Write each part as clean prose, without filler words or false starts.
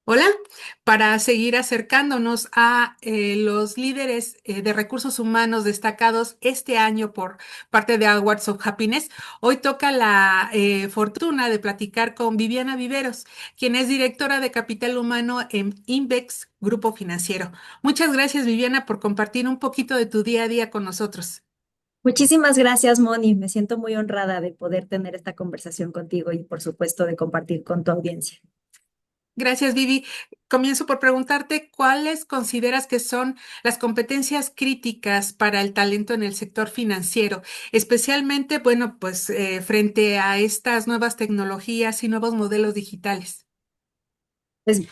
Hola, para seguir acercándonos a los líderes de recursos humanos destacados este año por parte de Awards of Happiness, hoy toca la fortuna de platicar con Viviana Viveros, quien es directora de Capital Humano en Invex Grupo Financiero. Muchas gracias, Viviana, por compartir un poquito de tu día a día con nosotros. Muchísimas gracias, Moni. Me siento muy honrada de poder tener esta conversación contigo y, por supuesto, de compartir con tu audiencia. Gracias, Vivi. Comienzo por preguntarte cuáles consideras que son las competencias críticas para el talento en el sector financiero, especialmente, bueno, pues frente a estas nuevas tecnologías y nuevos modelos digitales. Pues,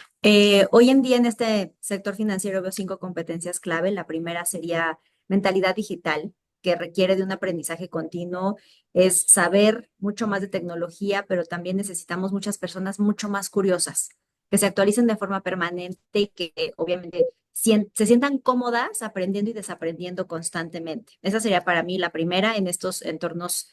hoy en día en este sector financiero veo cinco competencias clave. La primera sería mentalidad digital, que requiere de un aprendizaje continuo. Es saber mucho más de tecnología, pero también necesitamos muchas personas mucho más curiosas, que se actualicen de forma permanente y que obviamente se sientan cómodas aprendiendo y desaprendiendo constantemente. Esa sería para mí la primera en estos entornos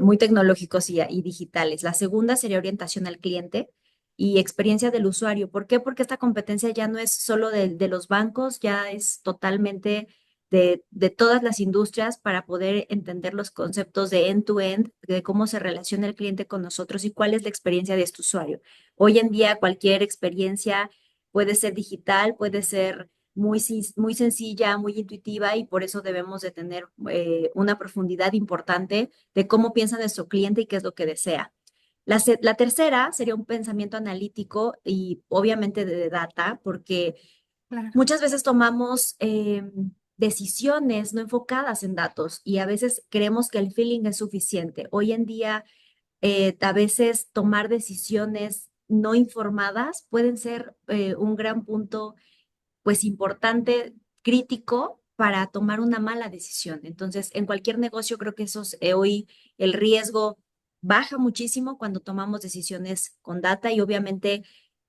muy tecnológicos y digitales. La segunda sería orientación al cliente y experiencia del usuario. ¿Por qué? Porque esta competencia ya no es solo de los bancos, ya es totalmente de todas las industrias para poder entender los conceptos de end-to-end, de cómo se relaciona el cliente con nosotros y cuál es la experiencia de este usuario. Hoy en día cualquier experiencia puede ser digital, puede ser muy sencilla, muy intuitiva y por eso debemos de tener una profundidad importante de cómo piensa nuestro cliente y qué es lo que desea. La tercera sería un pensamiento analítico y obviamente de data, porque Claro. muchas veces tomamos decisiones no enfocadas en datos y a veces creemos que el feeling es suficiente. Hoy en día, a veces tomar decisiones no informadas pueden ser un gran punto, pues importante, crítico para tomar una mala decisión. Entonces, en cualquier negocio creo que hoy el riesgo baja muchísimo cuando tomamos decisiones con data y obviamente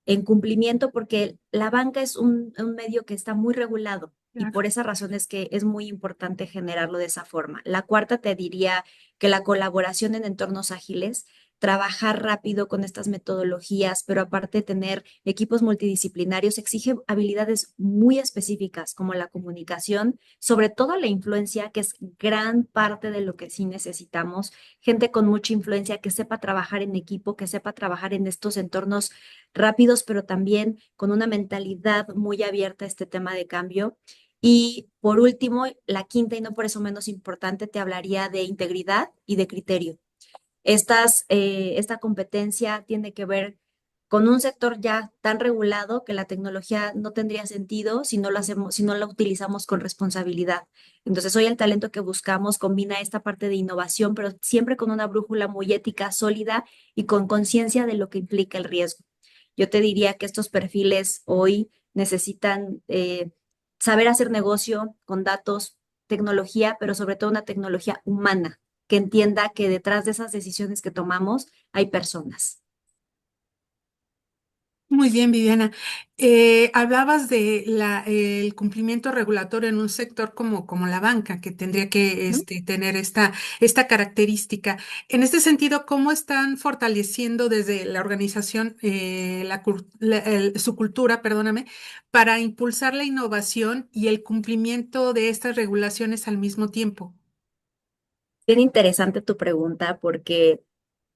en cumplimiento porque la banca es un medio que está muy regulado. Y Claro. por esa razón es que es muy importante generarlo de esa forma. La cuarta te diría que la colaboración en entornos ágiles, trabajar rápido con estas metodologías, pero aparte tener equipos multidisciplinarios exige habilidades muy específicas como la comunicación, sobre todo la influencia, que es gran parte de lo que sí necesitamos, gente con mucha influencia que sepa trabajar en equipo, que sepa trabajar en estos entornos rápidos, pero también con una mentalidad muy abierta a este tema de cambio. Y por último, la quinta y no por eso menos importante, te hablaría de integridad y de criterio. Esta competencia tiene que ver con un sector ya tan regulado que la tecnología no tendría sentido si no lo hacemos, si no la utilizamos con responsabilidad. Entonces, hoy el talento que buscamos combina esta parte de innovación, pero siempre con una brújula muy ética, sólida y con conciencia de lo que implica el riesgo. Yo te diría que estos perfiles hoy necesitan saber hacer negocio con datos, tecnología, pero sobre todo una tecnología humana que entienda que detrás de esas decisiones que tomamos hay personas. Muy bien, Viviana. Hablabas de el cumplimiento regulatorio en un sector como la banca, que tendría que ¿No? tener esta característica. En este sentido, ¿cómo están fortaleciendo desde la organización su cultura, perdóname, para impulsar la innovación y el cumplimiento de estas regulaciones al mismo tiempo? Bien interesante tu pregunta porque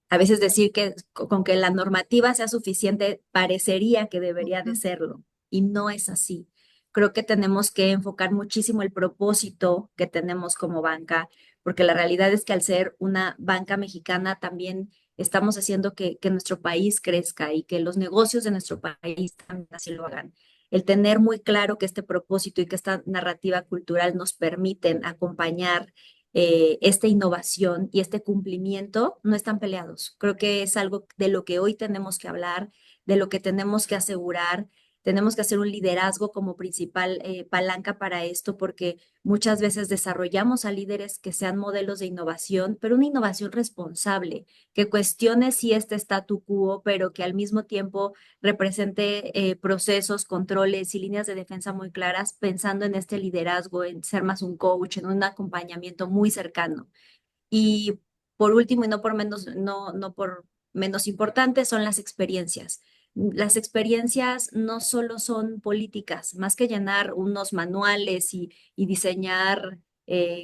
a veces decir que con que la normativa sea suficiente parecería que debería de Ujú. serlo y no es así. Creo que tenemos que enfocar muchísimo el propósito que tenemos como banca, porque la realidad es que al ser una banca mexicana también estamos haciendo que nuestro país crezca y que los negocios de nuestro país también así lo hagan. El tener muy claro que este propósito y que esta narrativa cultural nos permiten acompañar esta innovación y este cumplimiento no están peleados. Creo que es algo de lo que hoy tenemos que hablar, de lo que tenemos que asegurar. Tenemos que hacer un liderazgo como principal palanca para esto, porque muchas veces desarrollamos a líderes que sean modelos de innovación, pero una innovación responsable, que cuestione si este statu quo, pero que al mismo tiempo represente procesos, controles y líneas de defensa muy claras, pensando en este liderazgo, en ser más un coach, en un acompañamiento muy cercano. Y por último, y no por menos importante, son las experiencias. las experiencias no solo son políticas, más que llenar unos manuales y diseñar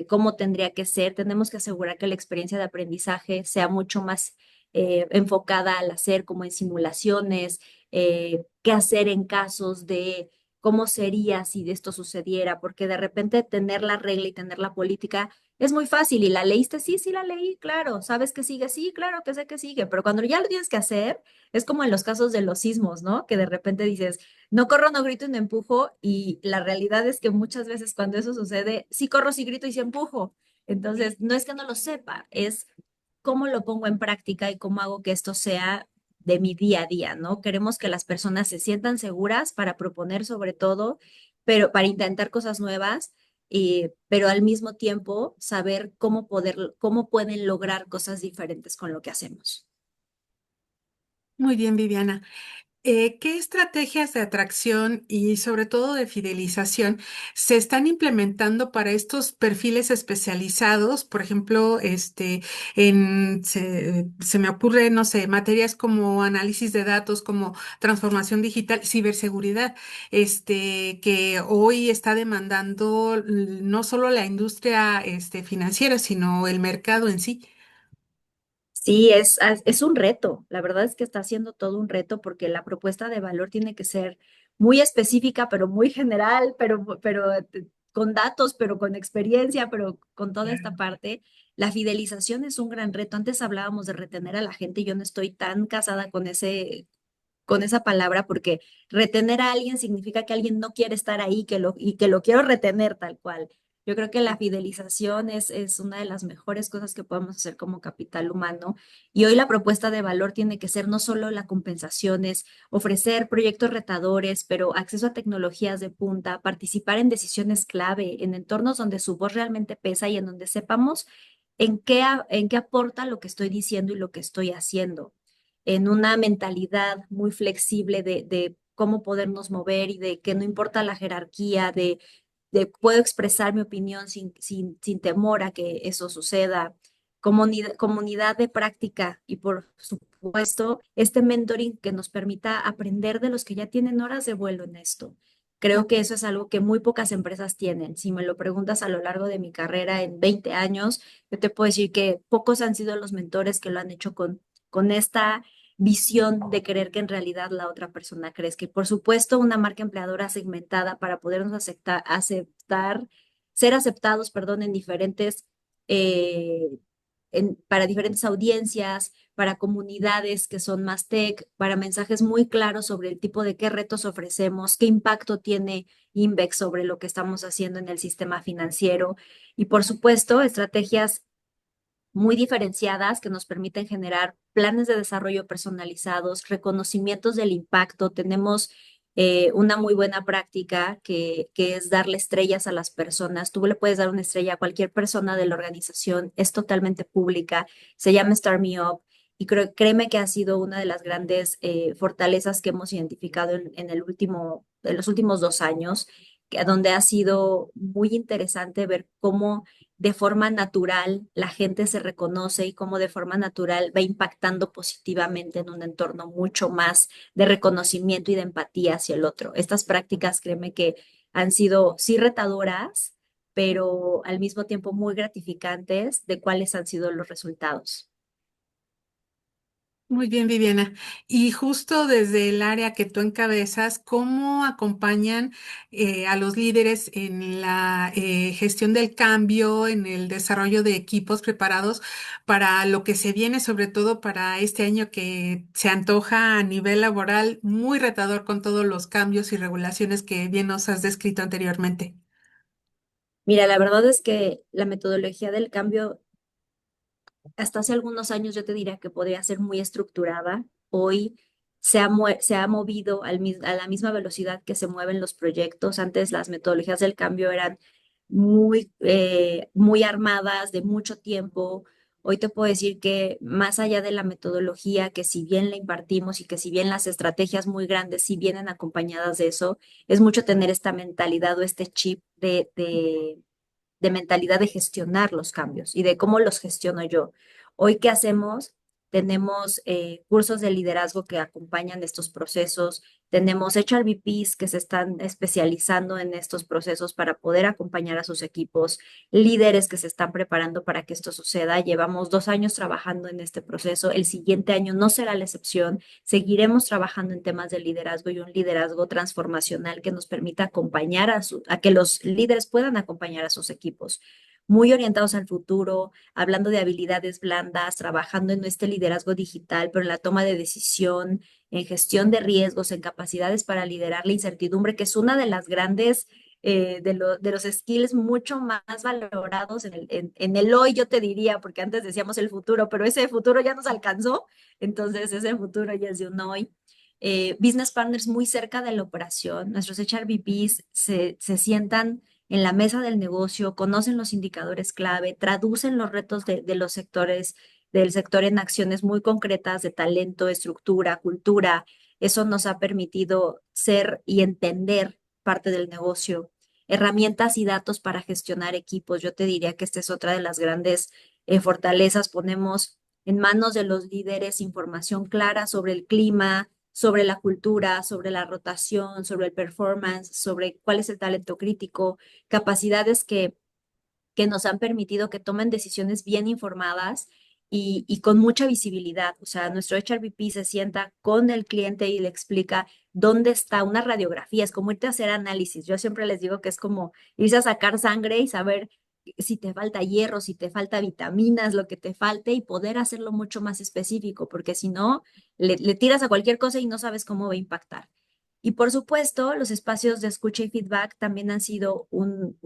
cómo tendría que ser, tenemos que asegurar que la experiencia de aprendizaje sea mucho más enfocada al hacer, como en simulaciones, qué hacer en casos de cómo sería si de esto sucediera, porque de repente tener la regla y tener la política es muy fácil. ¿Y la leíste? Sí, sí la leí, claro. ¿Sabes que sigue? Sí, claro que sé que sigue. Pero cuando ya lo tienes que hacer, es como en los casos de los sismos, ¿no? Que de repente dices, no corro, no grito y no empujo. Y la realidad es que muchas veces cuando eso sucede, sí corro, sí grito y sí empujo. Entonces, no es que no lo sepa, es cómo lo pongo en práctica y cómo hago que esto sea de mi día a día, ¿no? Queremos que las personas se sientan seguras para proponer sobre todo, pero para intentar cosas nuevas, pero al mismo tiempo saber cómo pueden lograr cosas diferentes con lo que hacemos. Muy bien, Viviana. ¿Qué estrategias de atracción y sobre todo de fidelización se están implementando para estos perfiles especializados? Por ejemplo, se me ocurre, no sé, materias como análisis de datos, como transformación digital, ciberseguridad, que hoy está demandando no solo la industria, financiera, sino el mercado en sí. Sí, es un reto. La verdad es que está siendo todo un reto porque la propuesta de valor tiene que ser muy específica, pero muy general, pero con datos, pero con experiencia, pero con toda esta parte. La fidelización es un gran reto. Antes hablábamos de retener a la gente y yo no estoy tan casada con esa palabra porque retener a alguien significa que alguien no quiere estar ahí y que lo quiero retener tal cual. Yo creo que la fidelización es una de las mejores cosas que podemos hacer como capital humano. Y hoy la propuesta de valor tiene que ser no solo la compensación, es ofrecer proyectos retadores, pero acceso a tecnologías de punta, participar en decisiones clave, en entornos donde su voz realmente pesa y en donde sepamos en qué aporta lo que estoy diciendo y lo que estoy haciendo en una mentalidad muy flexible de cómo podernos mover y de que no importa la jerarquía, de puedo expresar mi opinión sin temor a que eso suceda. Comunidad de práctica y por supuesto este mentoring que nos permita aprender de los que ya tienen horas de vuelo en esto. Creo que eso es algo que muy pocas empresas tienen. Si me lo preguntas a lo largo de mi carrera en 20 años, yo te puedo decir que pocos han sido los mentores que lo han hecho con esta visión de querer que en realidad la otra persona crezca. Y por supuesto, una marca empleadora segmentada para podernos ser aceptados, perdón, en diferentes, para diferentes audiencias, para comunidades que son más tech, para mensajes muy claros sobre el tipo de qué retos ofrecemos, qué impacto tiene Invex sobre lo que estamos haciendo en el sistema financiero y por supuesto estrategias muy diferenciadas que nos permiten generar planes de desarrollo personalizados, reconocimientos del impacto. Tenemos una muy buena práctica que es darle estrellas a las personas. Tú le puedes dar una estrella a cualquier persona de la organización, es totalmente pública, se llama Star Me Up. Y créeme que ha sido una de las grandes fortalezas que hemos identificado en los últimos 2 años, donde ha sido muy interesante ver cómo de forma natural la gente se reconoce y cómo de forma natural va impactando positivamente en un entorno mucho más de reconocimiento y de empatía hacia el otro. Estas prácticas, créeme que han sido sí retadoras, pero al mismo tiempo muy gratificantes de cuáles han sido los resultados. Muy bien, Viviana. Y justo desde el área que tú encabezas, ¿cómo acompañan a los líderes en la gestión del cambio, en el desarrollo de equipos preparados para lo que se viene, sobre todo para este año que se antoja a nivel laboral muy retador con todos los cambios y regulaciones que bien nos has descrito anteriormente? Mira, la verdad es que la metodología del cambio hasta hace algunos años yo te diría que podría ser muy estructurada. Hoy se ha movido a la misma velocidad que se mueven los proyectos. Antes las metodologías del cambio eran muy armadas, de mucho tiempo. Hoy te puedo decir que más allá de la metodología, que si bien la impartimos y que si bien las estrategias muy grandes sí vienen acompañadas de eso, es mucho tener esta mentalidad o este chip de mentalidad de gestionar los cambios y de cómo los gestiono yo. Hoy, ¿qué hacemos? tenemos cursos de liderazgo que acompañan estos procesos, tenemos HRBPs que se están especializando en estos procesos para poder acompañar a sus equipos, líderes que se están preparando para que esto suceda. Llevamos 2 años trabajando en este proceso, el siguiente año no será la excepción. Seguiremos trabajando en temas de liderazgo y un liderazgo transformacional que nos permita acompañar a que los líderes puedan acompañar a sus equipos muy orientados al futuro, hablando de habilidades blandas, trabajando en este liderazgo digital, pero en la toma de decisión, en gestión de riesgos, en capacidades para liderar la incertidumbre, que es una de las grandes, de los skills mucho más valorados en el hoy, yo te diría, porque antes decíamos el futuro, pero ese futuro ya nos alcanzó, entonces ese futuro ya es de un hoy. Business partners muy cerca de la operación, nuestros HRBPs se sientan en la mesa del negocio, conocen los indicadores clave, traducen los retos de los sectores, del sector en acciones muy concretas de talento, estructura, cultura. Eso nos ha permitido ser y entender parte del negocio. Herramientas y datos para gestionar equipos. Yo te diría que esta es otra de las grandes fortalezas. Ponemos en manos de los líderes información clara sobre el clima, sobre la cultura, sobre la rotación, sobre el performance, sobre cuál es el talento crítico, capacidades que nos han permitido que tomen decisiones bien informadas y con mucha visibilidad. O sea, nuestro HRBP se sienta con el cliente y le explica dónde está una radiografía. Es como irte a hacer análisis. Yo siempre les digo que es como irse a sacar sangre y saber si te falta hierro, si te falta vitaminas, lo que te falte y poder hacerlo mucho más específico, porque si no, le tiras a cualquier cosa y no sabes cómo va a impactar. Y por supuesto, los espacios de escucha y feedback también han sido un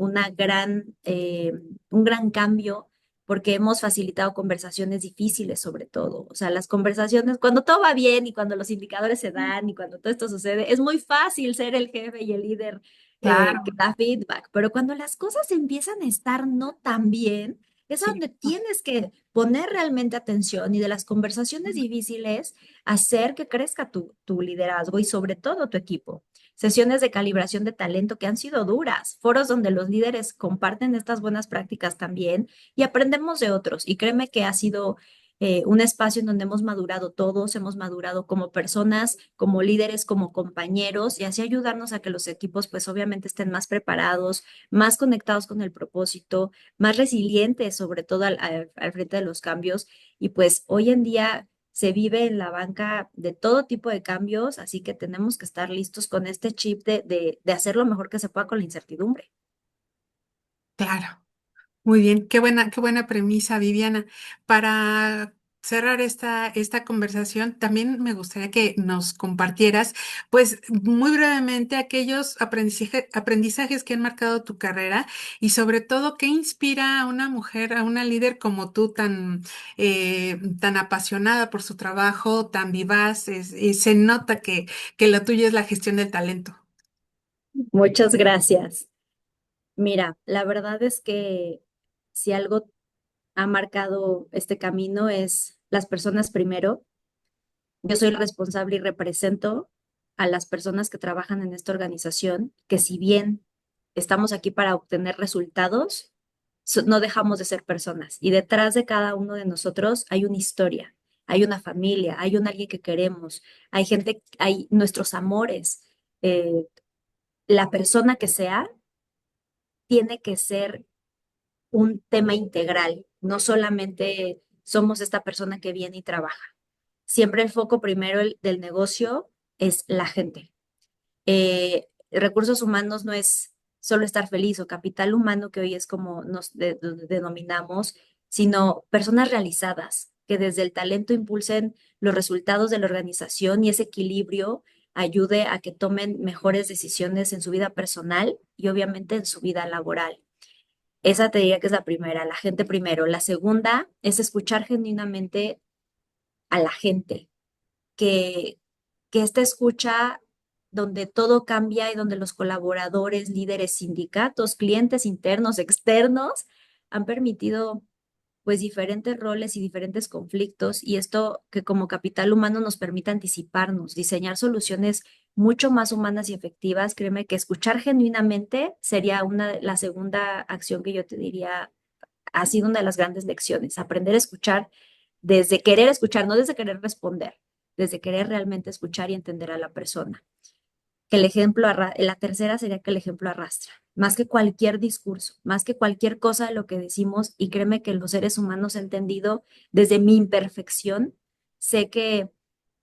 gran cambio porque hemos facilitado conversaciones difíciles sobre todo. O sea, las conversaciones, cuando todo va bien y cuando los indicadores se dan y cuando todo esto sucede, es muy fácil ser el jefe y el líder que Claro, da feedback, pero cuando las cosas empiezan a estar no tan bien, es a sí. donde tienes que poner realmente atención y de las conversaciones difíciles hacer que crezca tu liderazgo y sobre todo tu equipo. Sesiones de calibración de talento que han sido duras, foros donde los líderes comparten estas buenas prácticas también y aprendemos de otros. Y créeme que ha sido un espacio en donde hemos madurado todos, hemos madurado como personas, como líderes, como compañeros y así ayudarnos a que los equipos pues obviamente estén más preparados, más conectados con el propósito, más resilientes sobre todo al frente de los cambios. Y pues hoy en día se vive en la banca de todo tipo de cambios, así que tenemos que estar listos con este chip de hacer lo mejor que se pueda con la incertidumbre. Claro. Muy bien, qué buena premisa, Viviana. Para cerrar esta conversación, también me gustaría que nos compartieras, pues muy brevemente, aquellos aprendizajes que han marcado tu carrera y sobre todo, qué inspira a una mujer, a una líder como tú, tan apasionada por su trabajo, tan vivaz. Se nota que lo tuyo es la gestión del talento. Muchas gracias. Mira, la verdad es que si algo ha marcado este camino es las personas primero. Yo soy responsable y represento a las personas que trabajan en esta organización, que si bien estamos aquí para obtener resultados, no dejamos de ser personas. Y detrás de cada uno de nosotros hay una historia, hay una familia, hay un alguien que queremos, hay gente, hay nuestros amores. Eh, la persona que sea tiene que ser un tema integral, no solamente somos esta persona que viene y trabaja. Siempre el foco primero del negocio es la gente. Recursos humanos no es solo estar feliz o capital humano, que hoy es como denominamos, sino personas realizadas, que desde el talento impulsen los resultados de la organización y ese equilibrio ayude a que tomen mejores decisiones en su vida personal y obviamente en su vida laboral. Esa te diría que es la primera, la gente primero. La segunda es escuchar genuinamente a la gente, que, que esta escucha donde todo cambia y donde los colaboradores, líderes, sindicatos, clientes internos, externos, han permitido pues diferentes roles y diferentes conflictos y esto que como capital humano nos permite anticiparnos, diseñar soluciones mucho más humanas y efectivas. Créeme que escuchar genuinamente sería la segunda acción que yo te diría ha sido una de las grandes lecciones, aprender a escuchar desde querer escuchar, no desde querer responder, desde querer realmente escuchar y entender a la persona. Que el ejemplo, la tercera sería que el ejemplo arrastra, más que cualquier discurso, más que cualquier cosa de lo que decimos, y créeme que los seres humanos he entendido desde mi imperfección, sé que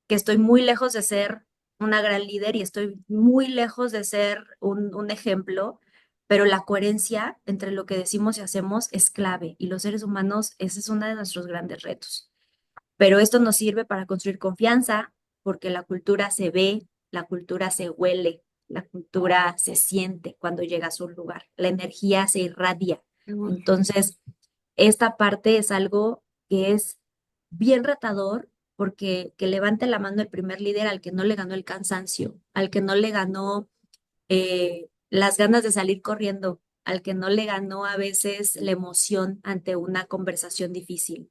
estoy muy lejos de ser una gran líder y estoy muy lejos de ser un ejemplo, pero la coherencia entre lo que decimos y hacemos es clave y los seres humanos, ese es uno de nuestros grandes retos. Pero esto nos sirve para construir confianza porque la cultura se ve, la cultura se huele, la cultura se siente cuando llegas a un lugar, la energía se irradia. Entonces, esta parte es algo que es bien retador porque que levante la mano el primer líder al que no le ganó el cansancio, al que no le ganó las ganas de salir corriendo, al que no le ganó a veces la emoción ante una conversación difícil.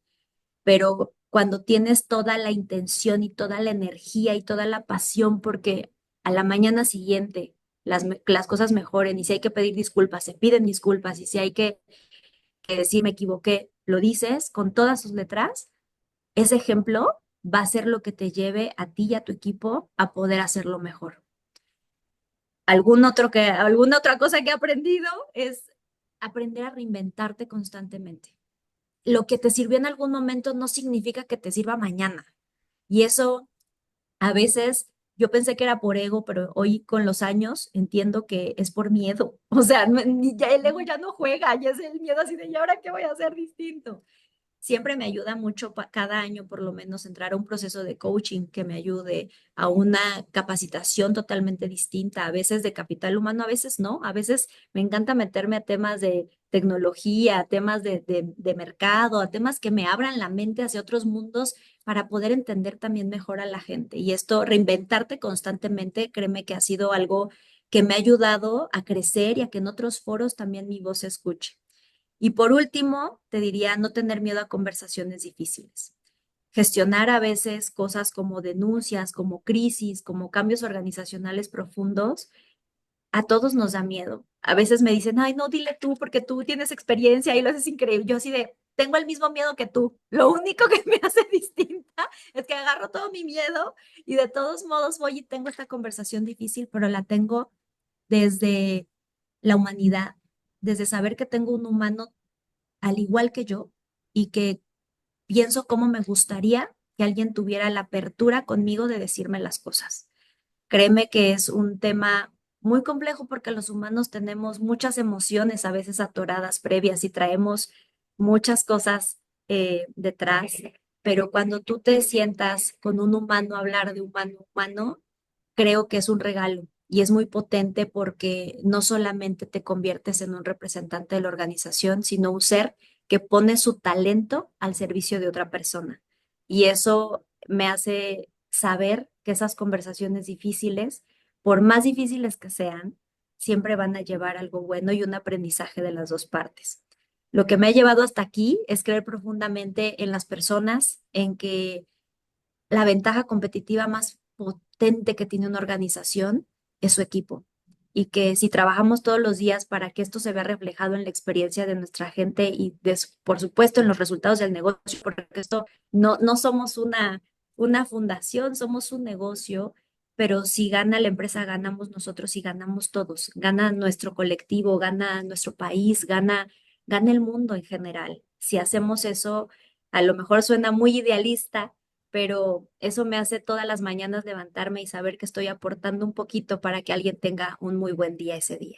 Pero cuando tienes toda la intención y toda la energía y toda la pasión porque a la mañana siguiente las cosas mejoren y si hay que pedir disculpas, se piden disculpas y si hay que decir me equivoqué, lo dices con todas sus letras, ese ejemplo va a ser lo que te lleve a ti y a tu equipo a poder hacerlo mejor. Alguna otra cosa que he aprendido es aprender a reinventarte constantemente. Lo que te sirvió en algún momento no significa que te sirva mañana. Y eso a veces yo pensé que era por ego, pero hoy con los años entiendo que es por miedo. O sea, ya el ego ya no juega, ya es el miedo así de, ¿y ahora qué voy a hacer distinto? Siempre me ayuda mucho cada año por lo menos entrar a un proceso de coaching que me ayude a una capacitación totalmente distinta, a veces de capital humano, a veces no, a veces me encanta meterme a temas de tecnología, a temas de mercado, a temas que me abran la mente hacia otros mundos para poder entender también mejor a la gente. Y esto, reinventarte constantemente, créeme que ha sido algo que me ha ayudado a crecer y a que en otros foros también mi voz se escuche. Y por último, te diría no tener miedo a conversaciones difíciles. Gestionar a veces cosas como denuncias, como crisis, como cambios organizacionales profundos, a todos nos da miedo. A veces me dicen, ay, no, dile tú, porque tú tienes experiencia y lo haces increíble. Yo así de, tengo el mismo miedo que tú. Lo único que me hace distinta es que agarro todo mi miedo y de todos modos voy y tengo esta conversación difícil, pero la tengo desde la humanidad, desde saber que tengo un humano al igual que yo y que pienso cómo me gustaría que alguien tuviera la apertura conmigo de decirme las cosas. Créeme que es un tema muy complejo porque los humanos tenemos muchas emociones a veces atoradas previas y traemos muchas cosas detrás, pero cuando tú te sientas con un humano a hablar de humano a humano, creo que es un regalo y es muy potente porque no solamente te conviertes en un representante de la organización, sino un ser que pone su talento al servicio de otra persona. Y eso me hace saber que esas conversaciones difíciles, por más difíciles que sean, siempre van a llevar algo bueno y un aprendizaje de las dos partes. Lo que me ha llevado hasta aquí es creer profundamente en las personas, en que la ventaja competitiva más potente que tiene una organización es su equipo. Y que si trabajamos todos los días para que esto se vea reflejado en la experiencia de nuestra gente y por supuesto en los resultados del negocio, porque esto no somos una fundación, somos un negocio, pero si gana la empresa, ganamos nosotros y ganamos todos. Gana nuestro colectivo, gana nuestro país, gana el mundo en general. Si hacemos eso, a lo mejor suena muy idealista, pero eso me hace todas las mañanas levantarme y saber que estoy aportando un poquito para que alguien tenga un muy buen día ese día.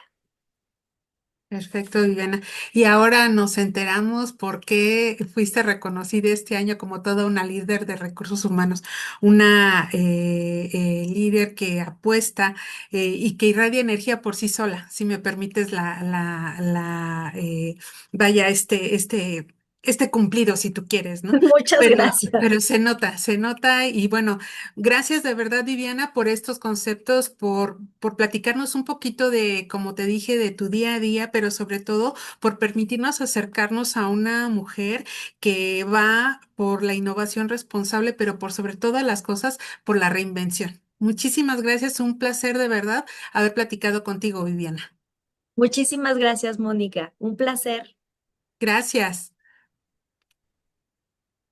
Perfecto, Viviana. Y ahora nos enteramos por qué fuiste reconocida este año como toda una líder de recursos humanos, una líder que apuesta y que irradia energía por sí sola, si me permites vaya, este cumplido, si tú quieres, ¿no? Muchas gracias. Pero se nota y bueno, gracias de verdad, Viviana, por estos conceptos, por platicarnos un poquito de, como te dije, de tu día a día, pero sobre todo por permitirnos acercarnos a una mujer que va por la innovación responsable, pero por sobre todas las cosas, por la reinvención. Muchísimas gracias, un placer de verdad haber platicado contigo, Viviana. Muchísimas gracias, Mónica. Un placer. Gracias.